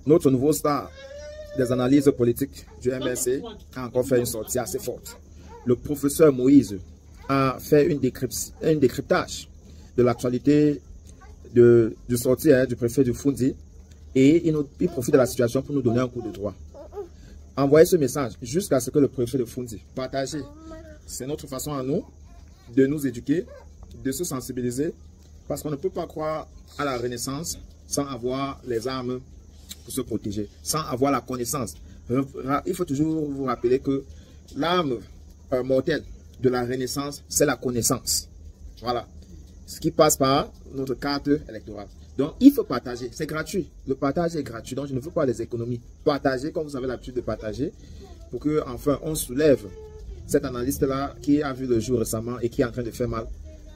Notre nouveau star des analyses politiques du MLC a encore fait une sortie assez forte. Le professeur Moïse a fait un décryptage de l'actualité de sortie du préfet du Foundi et il profite de la situation pour nous donner un coup de droit. Envoyez ce message jusqu'à ce que le préfet de Foundi partage. C'est notre façon à nous de nous éduquer, de se sensibiliser, parce qu'on ne peut pas croire à la renaissance sans avoir les armes pour se protéger, sans avoir la connaissance. Il faut toujours vous rappeler que l'arme mortelle de la renaissance, c'est la connaissance. Voilà. Ce qui passe par notre carte électorale. Donc, il faut partager. C'est gratuit. Le partage est gratuit. Donc, je ne veux pas les économies. Partagez comme vous avez l'habitude de partager pour que, enfin, on soulève cet analyste-là qui a vu le jour récemment et qui est en train de faire mal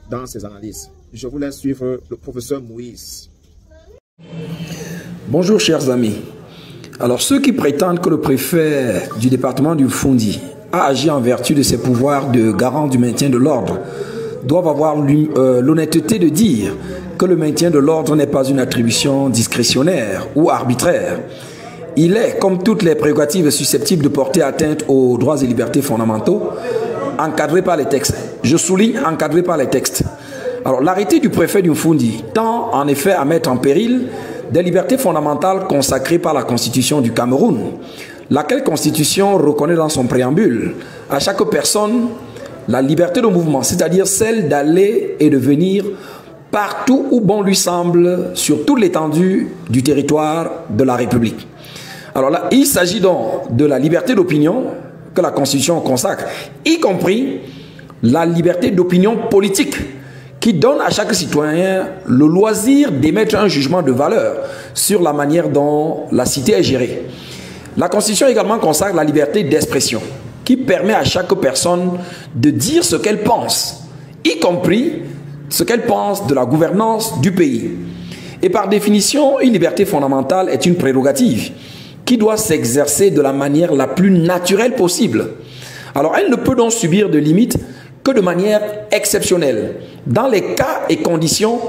dans ses analyses. Je vous laisse suivre le professeur Moïse. Bonjour, chers amis. Alors, ceux qui prétendent que le préfet du département du Foundi a agi en vertu de ses pouvoirs de garant du maintien de l'ordre doivent avoir l'honnêteté de dire que le maintien de l'ordre n'est pas une attribution discrétionnaire ou arbitraire. Il est, comme toutes les prérogatives susceptibles de porter atteinte aux droits et libertés fondamentaux, encadré par les textes. Je souligne encadré par les textes. Alors, l'arrêté du préfet du Foundi tend en effet à mettre en péril des libertés fondamentales consacrées par la Constitution du Cameroun, laquelle Constitution reconnaît dans son préambule à chaque personne la liberté de mouvement, c'est-à-dire celle d'aller et de venir partout où bon lui semble sur toute l'étendue du territoire de la République. Alors là, il s'agit donc de la liberté d'opinion que la Constitution consacre, y compris la liberté d'opinion politique qui donne à chaque citoyen le loisir d'émettre un jugement de valeur sur la manière dont la cité est gérée. La Constitution également consacre la liberté d'expression qui permet à chaque personne de dire ce qu'elle pense, y compris ce qu'elle pense de la gouvernance du pays. Et par définition, une liberté fondamentale est une prérogative qui doit s'exercer de la manière la plus naturelle possible. Alors, elle ne peut donc subir de limites que de manière exceptionnelle, dans les cas et conditions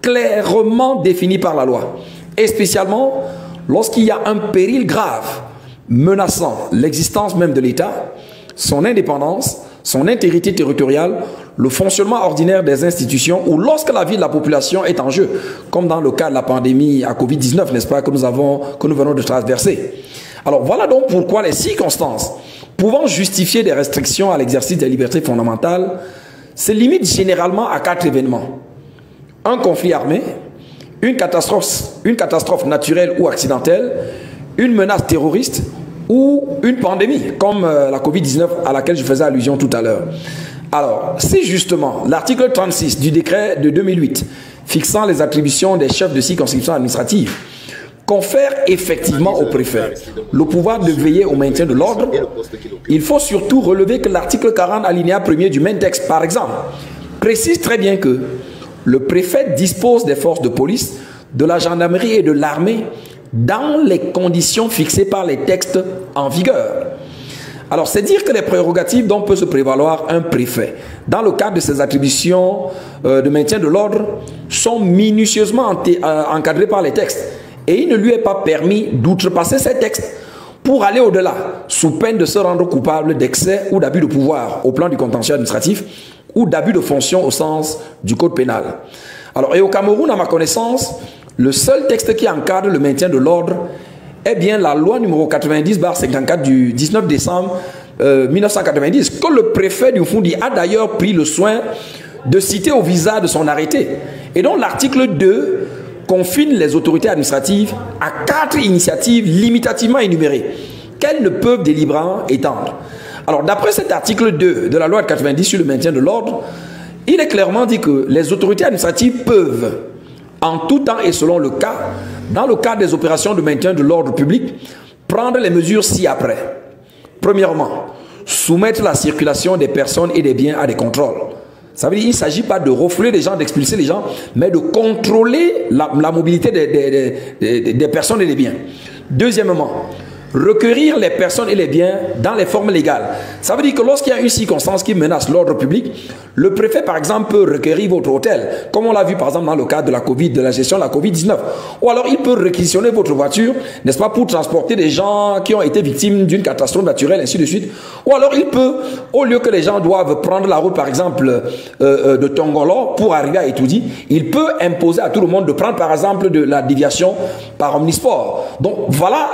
clairement définis par la loi, et spécialement lorsqu'il y a un péril grave menaçant l'existence même de l'État, son indépendance, son intégrité territoriale, le fonctionnement ordinaire des institutions ou lorsque la vie de la population est en jeu, comme dans le cas de la pandémie à Covid-19, n'est-ce pas, que nous venons de traverser. Alors voilà donc pourquoi les circonstances pouvant justifier des restrictions à l'exercice des libertés fondamentales se limitent généralement à 4 événements. Un conflit armé, une catastrophe naturelle ou accidentelle, une menace terroriste ou une pandémie, comme la Covid-19 à laquelle je faisais allusion tout à l'heure. Alors, si justement l'article 36 du décret de 2008 fixant les attributions des chefs de circonscription administrative confère effectivement au préfet le pouvoir de veiller au maintien de l'ordre, il faut surtout relever que l'article 40 alinéa 1er du même texte, par exemple, précise très bien que le préfet dispose des forces de police, de la gendarmerie et de l'armée dans les conditions fixées par les textes en vigueur. Alors, c'est dire que les prérogatives dont peut se prévaloir un préfet dans le cadre de ses attributions de maintien de l'ordre sont minutieusement encadrées par les textes. Et il ne lui est pas permis d'outrepasser ces textes pour aller au-delà, sous peine de se rendre coupable d'excès ou d'abus de pouvoir au plan du contentieux administratif ou d'abus de fonction au sens du code pénal. Alors, et au Cameroun, à ma connaissance, le seul texte qui encadre le maintien de l'ordre est bien la loi numéro 90/54 du 19 décembre 1990, que le préfet du Foundi a d'ailleurs pris le soin de citer au visa de son arrêté. Et donc l'article 2 confine les autorités administratives à 4 initiatives limitativement énumérées qu'elles ne peuvent délibérément étendre. Alors d'après cet article 2 de la loi de 90 sur le maintien de l'ordre, il est clairement dit que les autorités administratives peuvent, en tout temps et selon le cas, dans le cadre des opérations de maintien de l'ordre public, prendre les mesures ci-après. Premièrement, soumettre la circulation des personnes et des biens à des contrôles. Ça veut dire qu'il ne s'agit pas de refouler les gens, d'expulser les gens, mais de contrôler la mobilité des personnes et des biens. Deuxièmement, requérir les personnes et les biens dans les formes légales. Ça veut dire que lorsqu'il y a une circonstance qui menace l'ordre public, le préfet, par exemple, peut requérir votre hôtel, comme on l'a vu, par exemple, dans le cadre de la Covid, de la gestion de la Covid-19. Ou alors, il peut réquisitionner votre voiture, n'est-ce pas, pour transporter des gens qui ont été victimes d'une catastrophe naturelle, ainsi de suite. Ou alors, il peut, au lieu que les gens doivent prendre la route, par exemple, de Tongolo pour arriver à Etoudi, il peut imposer à tout le monde de prendre, par exemple, de la déviation par Omnisport. Donc, voilà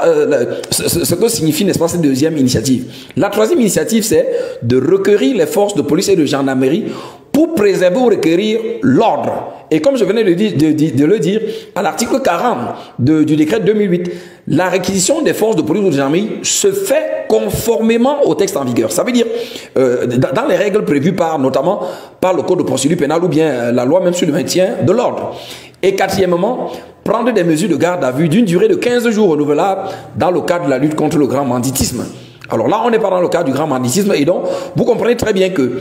ce que signifie, n'est-ce pas, cette deuxième initiative. La troisième initiative, c'est de requérir les forces de police et de gendarmerie pour préserver ou requérir l'ordre. Et comme je venais de le dire, à l'article 40 du décret 2008, la réquisition des forces de police ou de gendarmerie se fait conformément au texte en vigueur. Ça veut dire, dans les règles prévues notamment par le code de procédure pénale ou bien la loi même sur le maintien de l'ordre. Et quatrièmement, prendre des mesures de garde à vue d'une durée de 15 jours renouvelables dans le cadre de la lutte contre le grand banditisme. Alors là, on n'est pas dans le cadre du grand banditisme et donc, vous comprenez très bien que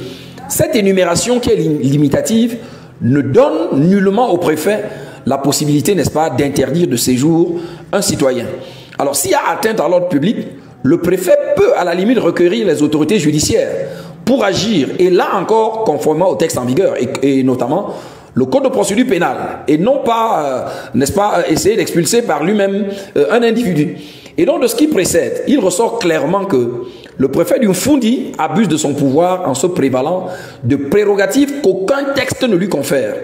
cette énumération qui est limitative ne donne nullement au préfet la possibilité, n'est-ce pas, d'interdire de séjour un citoyen. Alors, s'il y a atteinte à l'ordre public, le préfet peut à la limite requérir les autorités judiciaires pour agir, et là encore, conformément au texte en vigueur, et notamment le code de procédure pénale, et non pas, n'est-ce pas, essayer d'expulser par lui-même un individu. Et donc, de ce qui précède, il ressort clairement que le préfet du Mfundi abuse de son pouvoir en se prévalant de prérogatives qu'aucun texte ne lui confère.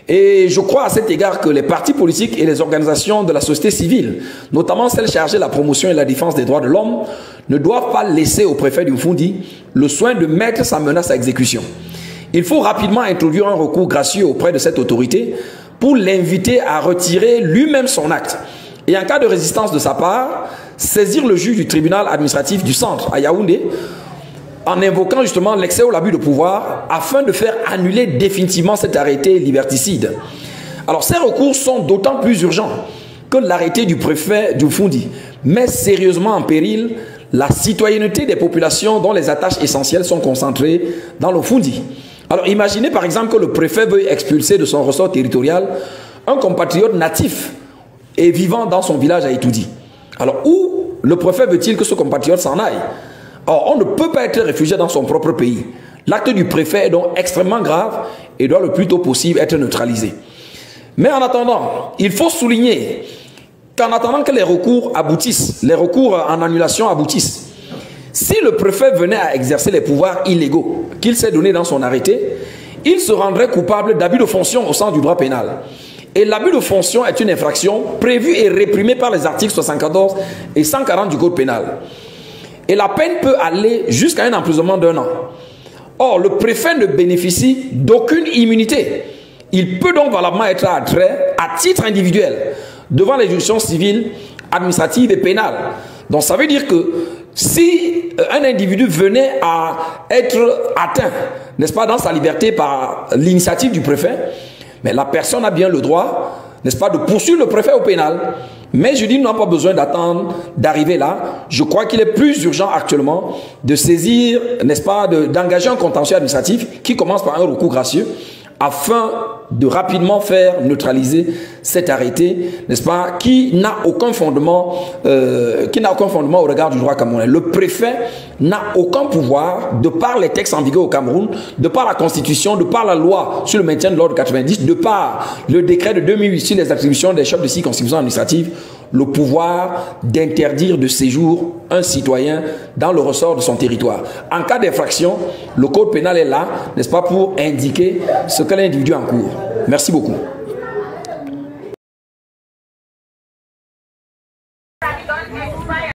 Et je crois à cet égard que les partis politiques et les organisations de la société civile, notamment celles chargées de la promotion et de la défense des droits de l'homme, ne doivent pas laisser au préfet du Mfundi le soin de mettre sa menace à exécution. Il faut rapidement introduire un recours gracieux auprès de cette autorité pour l'inviter à retirer lui-même son acte. Et en cas de résistance de sa part, saisir le juge du tribunal administratif du centre à Yaoundé en invoquant justement l'excès ou l'abus de pouvoir afin de faire annuler définitivement cet arrêté liberticide. Alors ces recours sont d'autant plus urgents que l'arrêté du préfet du Mfundi met sérieusement en péril la citoyenneté des populations dont les attaches essentielles sont concentrées dans le Mfundi. Alors imaginez par exemple que le préfet veuille expulser de son ressort territorial un compatriote natif et vivant dans son village à Etoudi. Alors où le préfet veut-il que ce compatriote s'en aille? Or, on ne peut pas être réfugié dans son propre pays. L'acte du préfet est donc extrêmement grave et doit le plus tôt possible être neutralisé. Mais en attendant, il faut souligner qu'en attendant que les recours aboutissent, les recours en annulation aboutissent, si le préfet venait à exercer les pouvoirs illégaux qu'il s'est donné dans son arrêté, il se rendrait coupable d'abus de fonction au sens du droit pénal. Et l'abus de fonction est une infraction prévue et réprimée par les articles 74 et 140 du Code pénal. Et la peine peut aller jusqu'à un emprisonnement d'1 an. Or, le préfet ne bénéficie d'aucune immunité. Il peut donc valablement être attrait à titre individuel devant les juridictions civiles, administratives et pénales. Donc ça veut dire que si un individu venait à être atteint, n'est-ce pas, dans sa liberté par l'initiative du préfet, mais la personne a bien le droit, n'est-ce pas, de poursuivre le préfet au pénal. Mais je dis, nous n'avons pas besoin d'attendre d'arriver là. Je crois qu'il est plus urgent actuellement de saisir, n'est-ce pas, d'engager un contentieux administratif qui commence par un recours gracieux afin de rapidement faire neutraliser cet arrêté, n'est-ce pas, qui n'a aucun fondement, au regard du droit camerounais. Le préfet n'a aucun pouvoir, de par les textes en vigueur au Cameroun, de par la Constitution, de par la loi sur le maintien de l'ordre 90, de par le décret de 2008 sur les attributions des chefs de circonscription administrative, le pouvoir d'interdire de séjour un citoyen dans le ressort de son territoire. En cas d'infraction, le code pénal est là, n'est-ce pas, pour indiquer ce que l'individu encourt. Merci beaucoup.